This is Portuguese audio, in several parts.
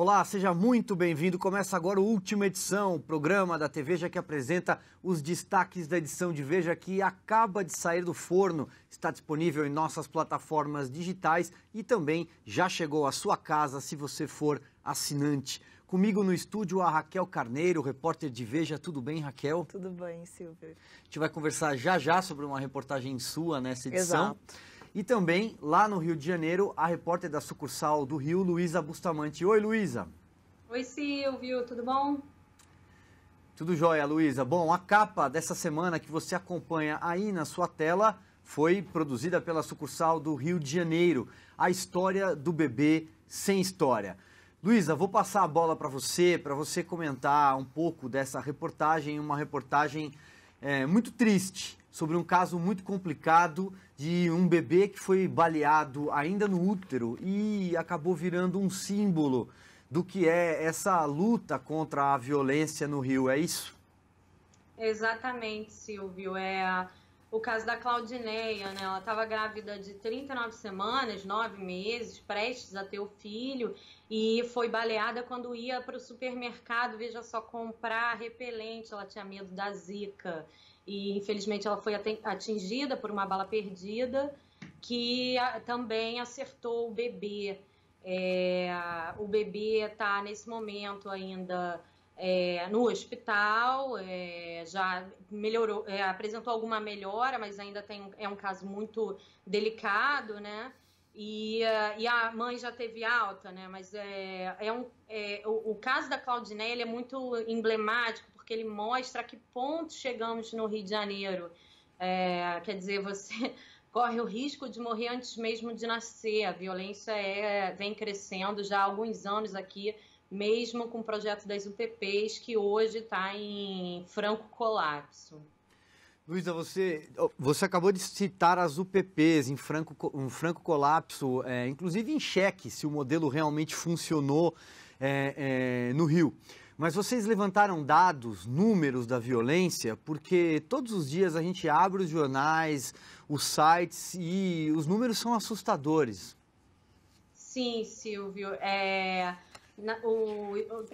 Olá, seja muito bem-vindo. Começa agora a última edição, o programa da TV Veja que apresenta os destaques da edição de Veja que acaba de sair do forno. Está disponível em nossas plataformas digitais e também já chegou à sua casa se você for assinante. Comigo no estúdio a Raquel Carneiro, repórter de Veja. Tudo bem, Raquel? Tudo bem, Silvio. A gente vai conversar já sobre uma reportagem sua nessa edição. Exato. E também, lá no Rio de Janeiro, a repórter da sucursal do Rio, Luísa Bustamante. Oi, Luísa. Oi, Silvio, tudo bom? Tudo jóia, Luísa. Bom, a capa dessa semana que você acompanha aí na sua tela foi produzida pela sucursal do Rio de Janeiro. A história do bebê sem história. Luísa, vou passar a bola para você comentar um pouco dessa reportagem, uma reportagem muito triste, sobre um caso muito complicado de um bebê que foi baleado ainda no útero e acabou virando um símbolo do que é essa luta contra a violência no Rio, é isso? Exatamente, Silvio. O caso da Claudineia, né? Ela estava grávida de 39 semanas, 9 meses, prestes a ter o filho, e foi baleada quando ia para o supermercado, veja só, comprar repelente. Ela tinha medo da Zika. E, infelizmente, ela foi atingida por uma bala perdida, que também acertou o bebê. O bebê está, nesse momento, ainda no hospital, já melhorou, apresentou alguma melhora, mas ainda é um caso muito delicado, né? E a mãe já teve alta, né? Mas o caso da Claudineia ele é muito emblemático, porque ele mostra a que ponto chegamos no Rio de Janeiro. Quer dizer, você corre o risco de morrer antes mesmo de nascer. A violência vem crescendo já há alguns anos aqui, mesmo com o projeto das UPPs, que hoje está em franco colapso. Luísa, você acabou de citar as UPPs em franco colapso, inclusive em xeque, se o modelo realmente funcionou no Rio. Mas vocês levantaram dados, números da violência, porque todos os dias a gente abre os jornais, os sites e os números são assustadores. Sim, Silvio.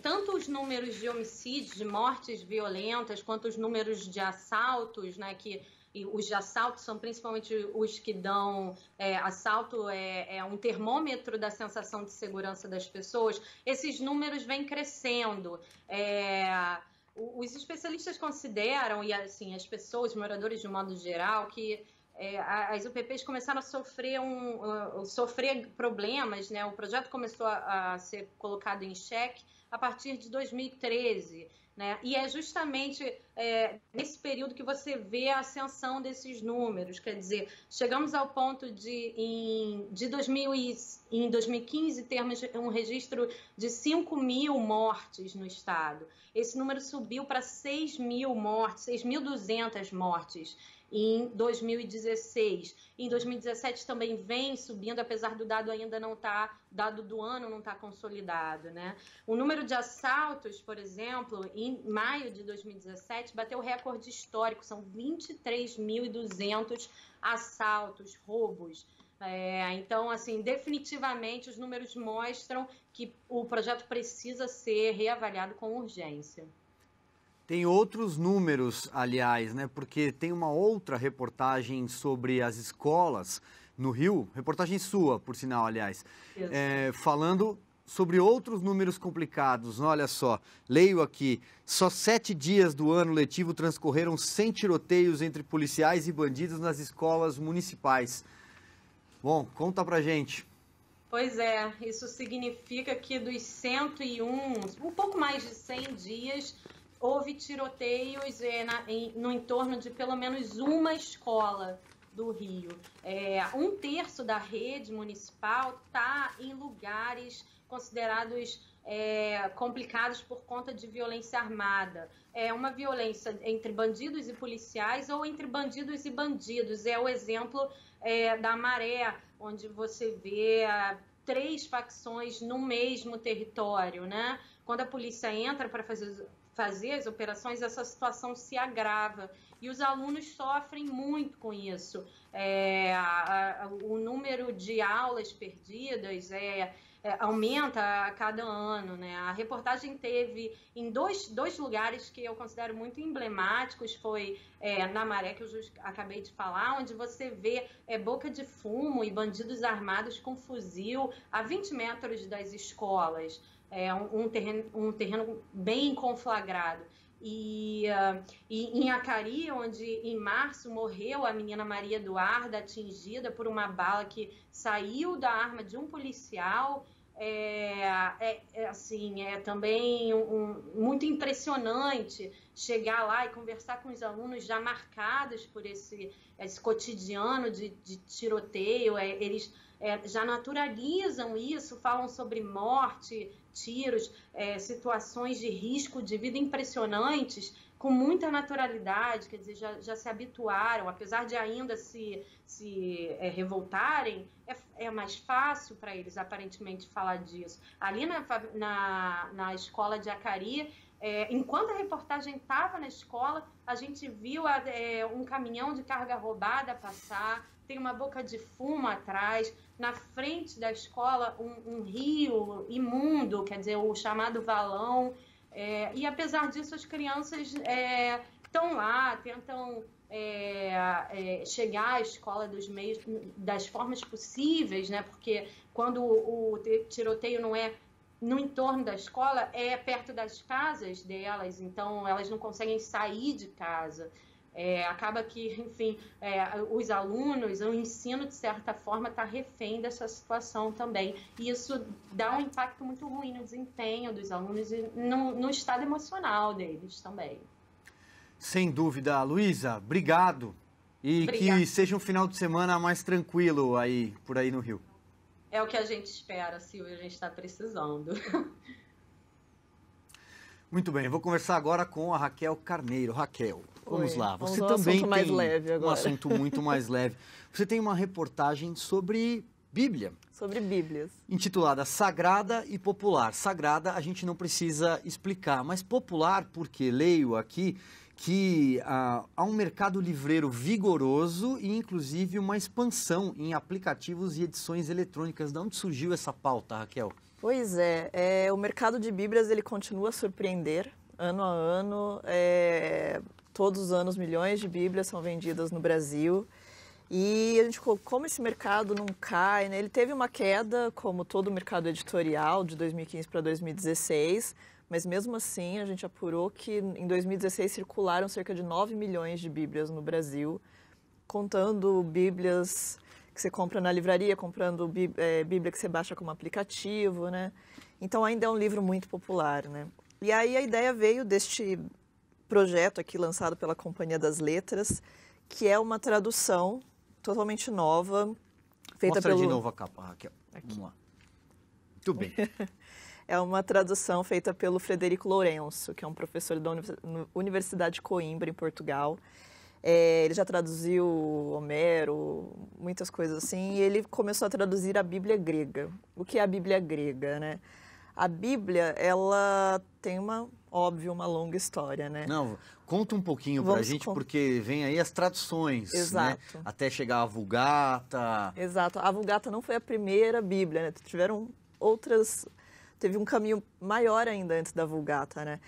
Tanto os números de homicídios, de mortes violentas, quanto os números de assaltos, né, e os de assalto são principalmente os que dão... assalto é um termômetro da sensação de segurança das pessoas. Esses números vêm crescendo. Os especialistas consideram, e assim, as pessoas, os moradores de um modo geral, que as UPPs começaram a sofrer problemas, né? O projeto começou a ser colocado em xeque a partir de 2013, né? E é justamente nesse período que você vê a ascensão desses números. Quer dizer, chegamos ao ponto de em 2015 termos um registro de 5.000 mortes no estado. Esse número subiu para 6.000 mortes, 6.200 mortes em 2016. Em 2017 também vem subindo, apesar do dado ainda não estar, dado do ano não está consolidado, né? O número de assaltos, por exemplo, em maio de 2017, bateu recorde histórico, são 23.200 assaltos, roubos. Então, assim, definitivamente os números mostram que o projeto precisa ser reavaliado com urgência. Tem outros números, aliás, né? Porque tem uma outra reportagem sobre as escolas no Rio, reportagem sua, por sinal, aliás, falando sobre outros números complicados. Olha só, leio aqui, só 7 dias do ano letivo transcorreram sem tiroteios entre policiais e bandidos nas escolas municipais. Bom, conta pra gente. Pois é, isso significa que dos 101, um pouco mais de 100 dias... houve tiroteios no entorno de pelo menos uma escola do Rio. 1/3 da rede municipal está em lugares considerados complicados por conta de violência armada. É uma violência entre bandidos e policiais ou entre bandidos e bandidos. É o exemplo da Maré, onde você vê 3 facções no mesmo território, né? Quando a polícia entra para fazer as operações, essa situação se agrava. e os alunos sofrem muito com isso. O número de aulas perdidas aumenta a cada ano, né? A reportagem teve em dois lugares que eu considero muito emblemáticos, foi na Maré, que eu acabei de falar, onde você vê boca de fumo e bandidos armados com fuzil a 20 metros das escolas, um terreno bem conflagrado. E em Acari, onde em março morreu a menina Maria Eduarda, atingida por uma bala que saiu da arma de um policial, também muito impressionante chegar lá e conversar com os alunos já marcados por esse cotidiano de tiroteio. Eles já naturalizam isso, falam sobre morte, tiros, situações de risco de vida impressionantes, com muita naturalidade, quer dizer, já se habituaram, apesar de ainda se revoltarem, é mais fácil para eles, aparentemente, falar disso. Ali na escola de Acari, enquanto a reportagem estava na escola, a gente viu um caminhão de carga roubada passar, tem uma boca de fumo atrás, na frente da escola um rio imundo, quer dizer, o chamado valão, e apesar disso as crianças estão lá, tentam chegar à escola das formas possíveis, né? Porque quando o tiroteio não é no entorno da escola, é perto das casas delas, então elas não conseguem sair de casa. Acaba que, enfim, os alunos, o ensino, de certa forma, está refém dessa situação também. E isso dá um impacto muito ruim no desempenho dos alunos e no estado emocional deles também. Sem dúvida. Luísa, obrigado. E obrigada. Que seja um final de semana mais tranquilo por aí no Rio. É o que a gente espera, Silvia, a gente está precisando. Muito bem, vou conversar agora com a Raquel Carneiro. Raquel, vamos lá. Você também tem assunto mais leve agora. Um assunto muito mais leve. Você tem uma reportagem sobre Bíblia. Sobre Bíblias. Intitulada Sagrada e Popular. Sagrada a gente não precisa explicar, mas popular porque leio aqui que há um mercado livreiro vigoroso e inclusive uma expansão em aplicativos e edições eletrônicas. De onde surgiu essa pauta, Raquel? Pois o mercado de Bíblias ele continua a surpreender ano a ano. Todos os anos milhões de Bíblias são vendidas no Brasil. E a gente, como esse mercado não cai, né? Ele teve uma queda, como todo o mercado editorial, de 2015 para 2016, mas mesmo assim a gente apurou que em 2016 circularam cerca de 9 milhões de Bíblias no Brasil, contando Bíblias que você compra na livraria, comprando Bíblia que você baixa como aplicativo, né? Então ainda é um livro muito popular, né? E aí a ideia veio deste projeto aqui lançado pela Companhia das Letras, que é uma tradução totalmente nova, feita Mostra de novo a capa, Raquel. Aqui. Vamos lá. Muito bem. É uma tradução feita pelo Frederico Lourenço, que é um professor da Universidade de Coimbra, em Portugal. Ele já traduziu Homero, muitas coisas assim, e ele começou a traduzir a Bíblia grega. O que é a Bíblia grega, né? A Bíblia, ela tem uma longa história, né? Não, conta um pouquinho pra gente, porque vem aí as traduções, exato, né? Até chegar a Vulgata. Exato. A Vulgata não foi a primeira Bíblia, né? Tiveram outras... Teve um caminho maior ainda antes da Vulgata, né?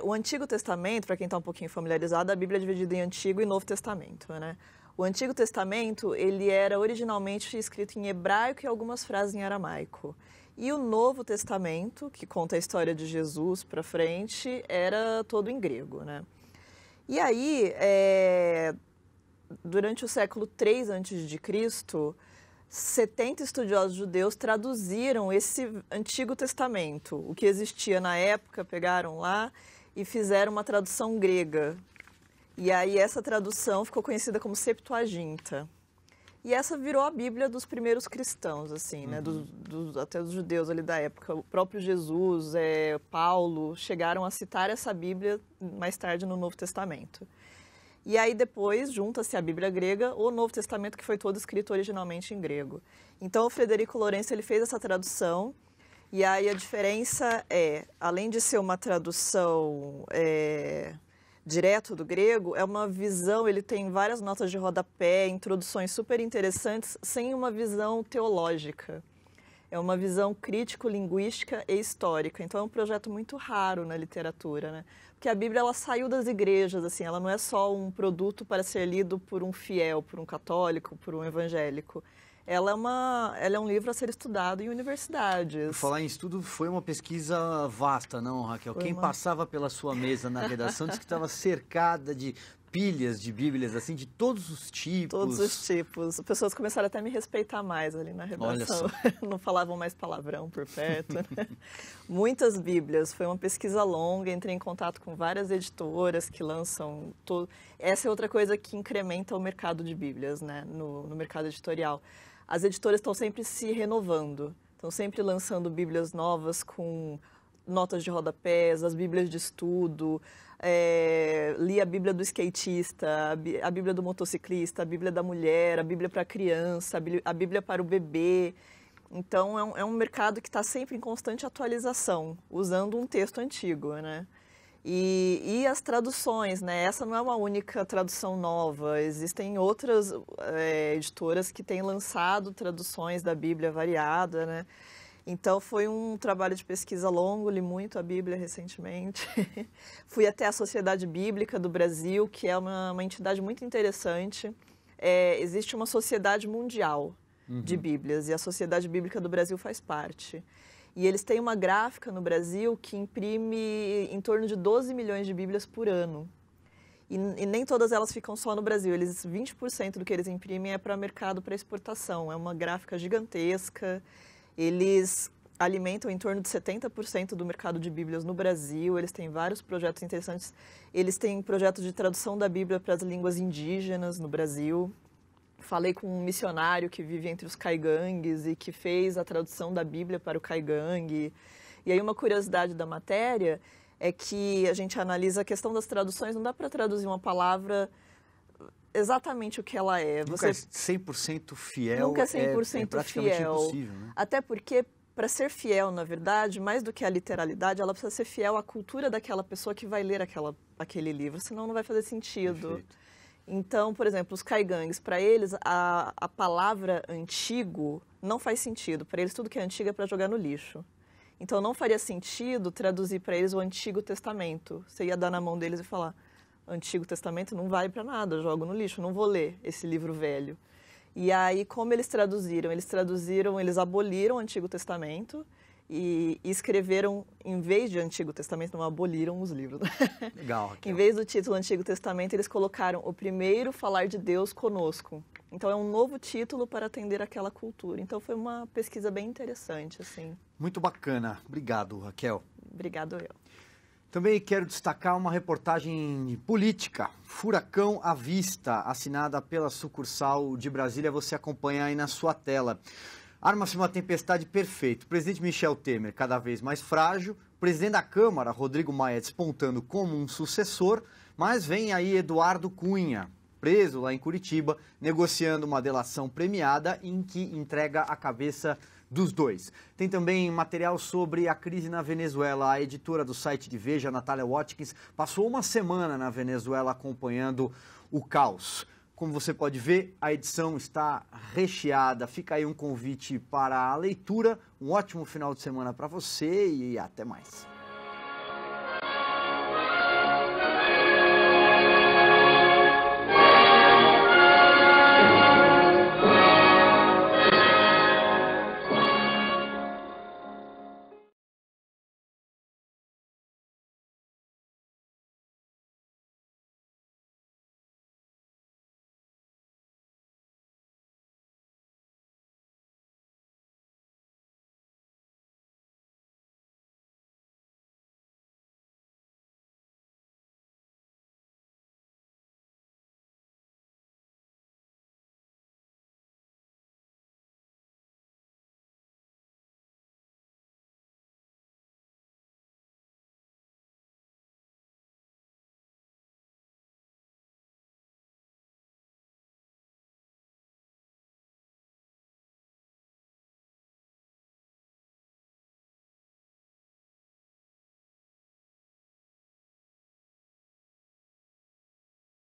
O Antigo Testamento, para quem está um pouquinho familiarizado, a Bíblia é dividida em Antigo e Novo Testamento, né? O Antigo Testamento, ele era originalmente escrito em hebraico e algumas frases em aramaico. E o Novo Testamento, que conta a história de Jesus para frente, era todo em grego, né? E aí, durante o século III a.C., 70 estudiosos judeus traduziram esse Antigo Testamento. O que existia na época, pegaram lá e fizeram uma tradução grega. E aí essa tradução ficou conhecida como Septuaginta. E essa virou a Bíblia dos primeiros cristãos, assim, né? Até dos judeus ali da época. O próprio Jesus, Paulo, chegaram a citar essa Bíblia mais tarde no Novo Testamento. E aí depois junta-se a Bíblia grega, o Novo Testamento, que foi todo escrito originalmente em grego. Então o Frederico Lourenço ele fez essa tradução, e aí a diferença além de ser uma tradução direto do grego, é uma visão, ele tem várias notas de rodapé, introduções super interessantes, sem uma visão teológica. É uma visão crítico-linguística e histórica. Então é um projeto muito raro na literatura, né? Porque a Bíblia, ela saiu das igrejas, assim, ela não é só um produto para ser lido por um fiel, por um católico, por um evangélico. Ela é um livro a ser estudado em universidades. Por falar em estudo, foi uma pesquisa vasta, não, Raquel? Quem passava pela sua mesa na redação disse que estava cercada de pilhas de Bíblias, assim, de todos os tipos. Todos os tipos. As pessoas começaram até a me respeitar mais ali na redação. Não falavam mais palavrão por perto, né? Muitas Bíblias. Foi uma pesquisa longa, entrei em contato com várias editoras que lançam... Essa é outra coisa que incrementa o mercado de Bíblias, né? No mercado editorial. As editoras estão sempre se renovando, estão sempre lançando Bíblias novas com notas de rodapés, as Bíblias de estudo, li a Bíblia do skatista, a Bíblia do motociclista, a Bíblia da mulher, a Bíblia para a criança, a Bíblia para o bebê. Então, é um mercado que está sempre em constante atualização, usando um texto antigo, né? E as traduções, né? Essa não é uma única tradução nova. Existem outras editoras que têm lançado traduções da Bíblia variada, né? Então, foi um trabalho de pesquisa longo, li muito a Bíblia recentemente. Fui até a Sociedade Bíblica do Brasil, que é uma entidade muito interessante. Existe uma sociedade mundial de Bíblias, e a Sociedade Bíblica do Brasil faz parte. E eles têm uma gráfica no Brasil que imprime em torno de 12 milhões de Bíblias por ano. E nem todas elas ficam só no Brasil. 20% do que eles imprimem é para mercado, para exportação. É uma gráfica gigantesca. Eles alimentam em torno de 70% do mercado de Bíblias no Brasil. Eles têm vários projetos interessantes. Eles têm projetos de tradução da Bíblia para as línguas indígenas no Brasil. Falei com um missionário que vive entre os caigangues e que fez a tradução da Bíblia para o caigangue. E aí uma curiosidade da matéria é que a gente analisa a questão das traduções, não dá para traduzir uma palavra exatamente o que ela é. Nunca é 100% fiel. Nunca é 100% praticamente fiel. Impossível, né? Até porque, para ser fiel, na verdade, mais do que a literalidade, ela precisa ser fiel à cultura daquela pessoa que vai ler aquele livro, senão não vai fazer sentido. Perfeito. Então, por exemplo, os caigangues, para eles, a palavra antigo não faz sentido. Para eles, tudo que é antigo é para jogar no lixo. Então, não faria sentido traduzir para eles o Antigo Testamento. Você ia dar na mão deles e falar, Antigo Testamento não vale para nada, eu jogo no lixo, não vou ler esse livro velho. E aí, como eles traduziram? Eles aboliram o Antigo Testamento e escreveram, em vez de Antigo Testamento, não aboliram os livros. Legal, Raquel. Em vez do título Antigo Testamento, eles colocaram o primeiro falar de Deus conosco. Então, é um novo título para atender aquela cultura. Então, foi uma pesquisa bem interessante, assim. Muito bacana. Obrigado, Raquel. Obrigado, eu. Também quero destacar uma reportagem política, Furacão à Vista, assinada pela sucursal de Brasília. Você acompanha aí na sua tela. Arma-se uma tempestade perfeita. O presidente Michel Temer, cada vez mais frágil. O presidente da Câmara, Rodrigo Maia, despontando como um sucessor. Mas vem aí Eduardo Cunha, preso lá em Curitiba, negociando uma delação premiada em que entrega a cabeça dos dois. Tem também material sobre a crise na Venezuela. A editora do site de Veja, Natália Watkins, passou uma semana na Venezuela acompanhando o caos. Como você pode ver, a edição está recheada. Fica aí um convite para a leitura. Um ótimo final de semana para você e até mais.